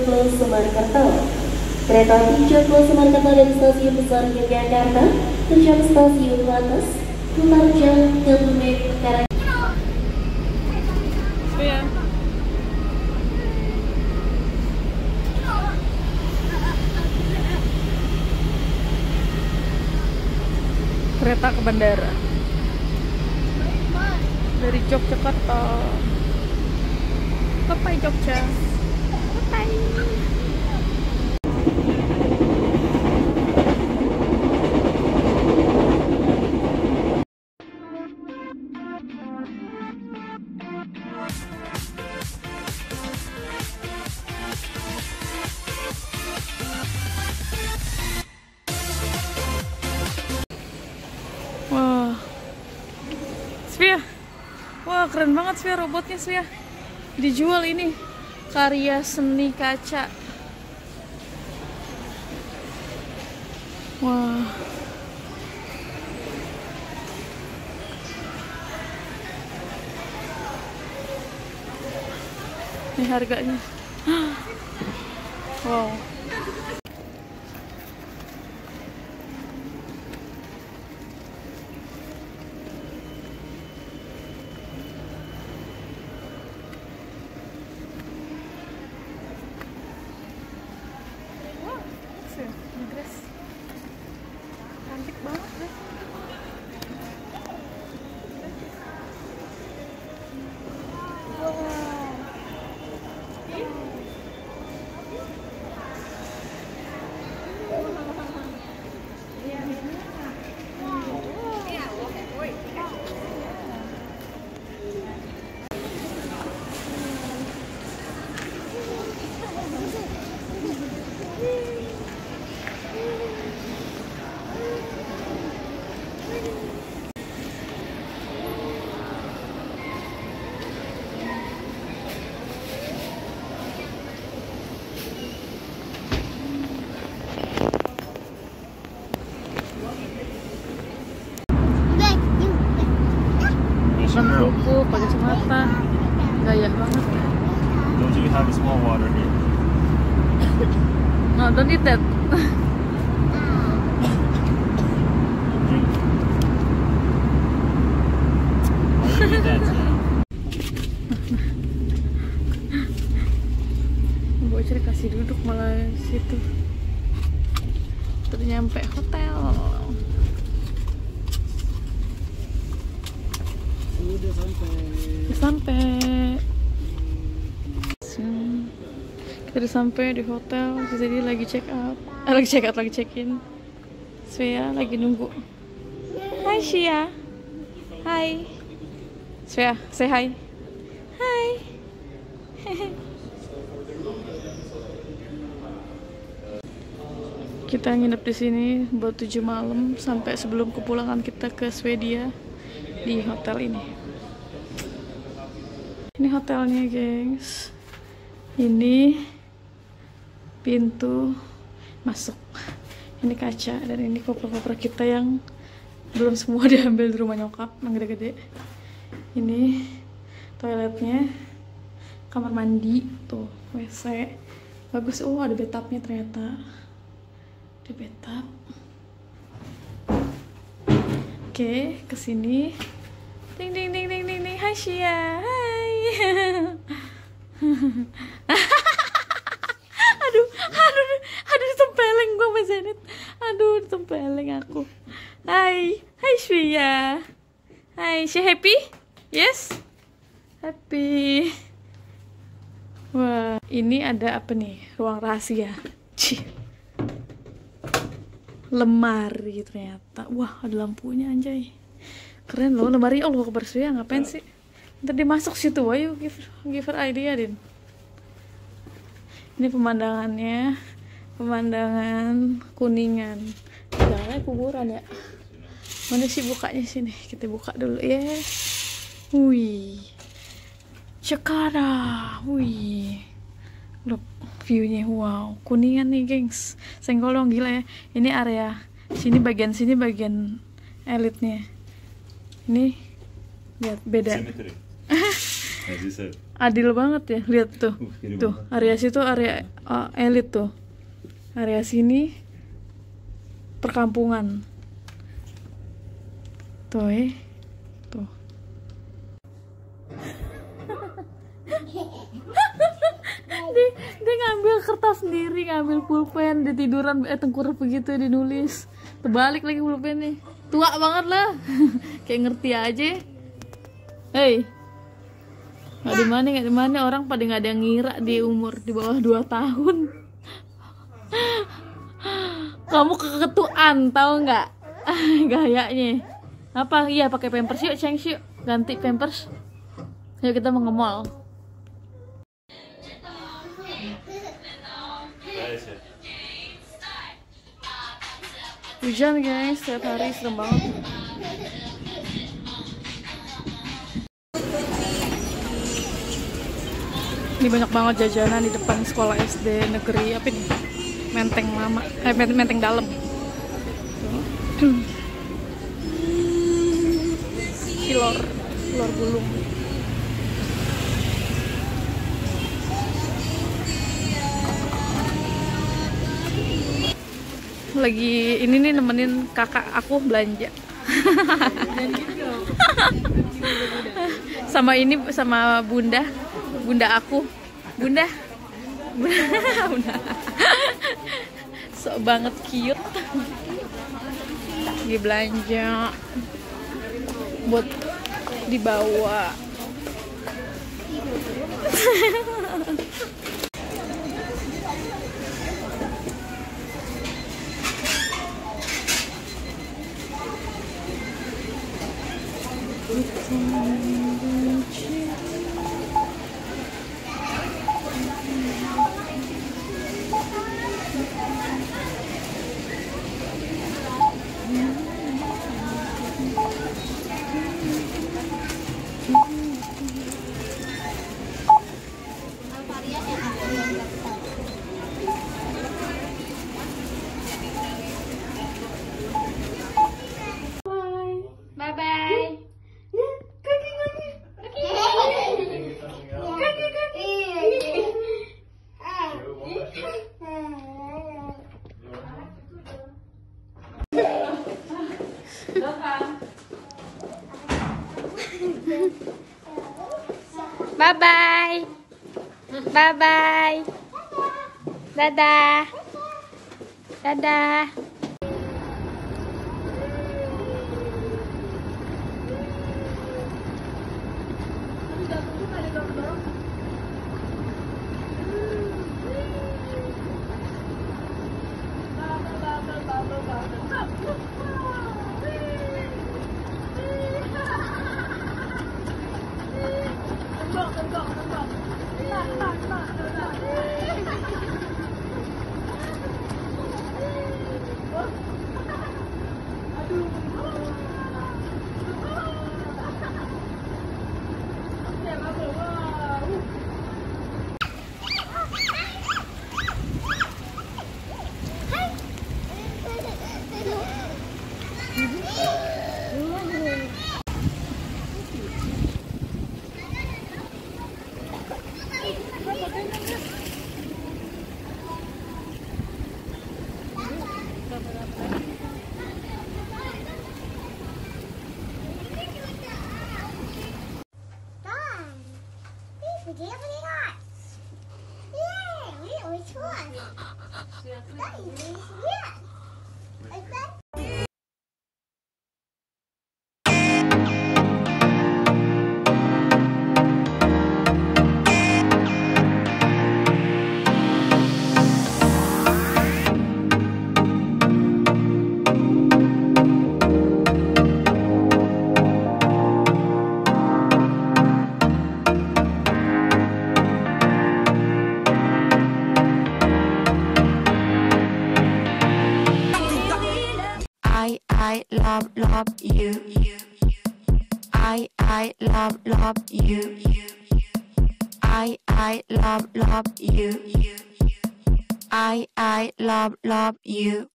Semarkerto. Kereta api Joglo Semarkerto dari stasiun Besar Yogyakarta tujuan stasiun Wates, Kumarja, Kebumen, Karang. Kereta ke bandara dari Yogyakarta. Bye Jogja. Bye. Wah, Svia, wah keren banget Svia, robotnya Svia. Dijual ini, karya seni kaca. Wah, ini harganya. Wow. Cantik banget deh. Kuku, pakai kacamata, gaya banget. Don't you have a small water here? No, don't eat that. Drink. Why do you eat that? Bocor kasih duduk malah situ. Terus nyampe hotel. Udah sampai. Kita udah sampai di hotel. Jadi lagi check out, lagi check in. Svea lagi nunggu. Hai Shia. Hai. Svea, say hi. Hai. Kita nginep di sini buat 7 malam sampai sebelum kepulangan kita ke Swedia di hotel ini. Ini hotelnya, gengs. Ini pintu masuk. Ini kaca dan ini koper-koper kita yang belum semua diambil di rumah nyokap, yang gede-gede. Ini toiletnya, kamar mandi, tuh WC. Bagus. Oh, ada bathtubnya ternyata. Ada bathtub. Oke, kesini. Ding ding ding ding ding ding. Hai Shia. Hai. aduh ditempeleng gua sama Zenit. Aduh, ditempeleng aku. Hai Shia. Hai, she happy? Yes? Happy. Wah, ini ada apa nih? Ruang rahasia. Cih. Lemari ternyata. Wah, ada lampunya anjay. Keren loh lemari. Allah kabar Svea, ngapain sih? Ntar dimasuk situ, ayo give her idea, Din. Ini pemandangannya, pemandangan Kuningan. Jalannya kuburan ya. Mana sih bukanya sini? Kita buka dulu ya. Wih, Jakarta. Wih, look viewnya, wow. Kuningan nih, gengs. Senggol dong, gila ya. Ini area sini bagian elitnya. Ini lihat beda. As you said. adil banget ya. Lihat tuh. Tuh, area situ area elit tuh. Area sini perkampungan. Tuh, tuh. dia ngambil kertas sendiri, ngambil pulpen, dia tiduran tengkurap begitu, dinulis. Terbalik lagi pulpennya. Tua banget lah. Kayak ngerti aja. Hei. Nggak di mana orang pada nggak ada yang ngira di umur di bawah 2 tahun. Kamu keketuaan, tahu nggak? Gayanya. Apa? Iya, pakai pampers yuk, Ceng, yuk. Ganti pampers. Yuk kita mau nge-mall. Hujan guys, setiap hari serem banget. Ini banyak banget jajanan di depan sekolah SD negeri apa nih? Menteng Lama, Menteng Dalam. Kilor gulung. Lagi ini nih nemenin kakak aku belanja. Sama ini sama bunda aku. Bunda. Sok banget cute. Lagi belanja buat dibawa. Bye bye. Bye bye. Dadah. Dadah. I love you. I love you. I love you. I love you.